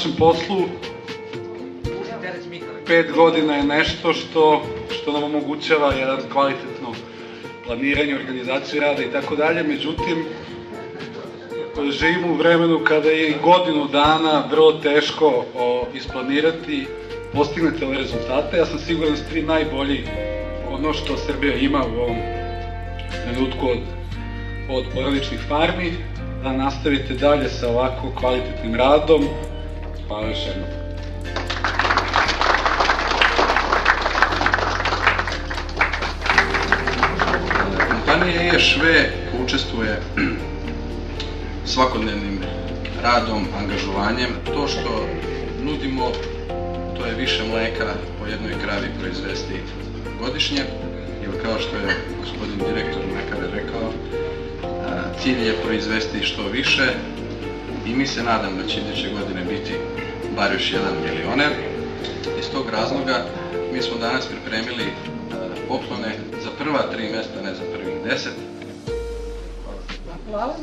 našem poslu 5 godina je nešto što nam omogućava jedan kvalitetno planiranje, organizaciju rada i tako dalje. Međutim, živimo u vremenu kada je i godinu dana vrlo teško isplanirati, postignete ove rezultate. Ja sam siguran da ste vi najbolji ono što Srbija ima u ovom trenutku od porodičnih farmi, da nastavite dalje sa ovako kvalitetnim radom. Hvala još jednom. Kompanija EŠV učestvuje svakodnevnim radom, angažovanjem. To što nudimo, to je više mleka po jednoj kravi proizvesti godišnje, ili kao što je gospodin direktor mlekare rekao, cilj je proizvesti što više i mi se nadam da će iduće godine biti bar još 1 milioner. Iz tog razloga mi smo danas pripremili poklone za prva 3 mesta, ne za prvih 10. Hvala.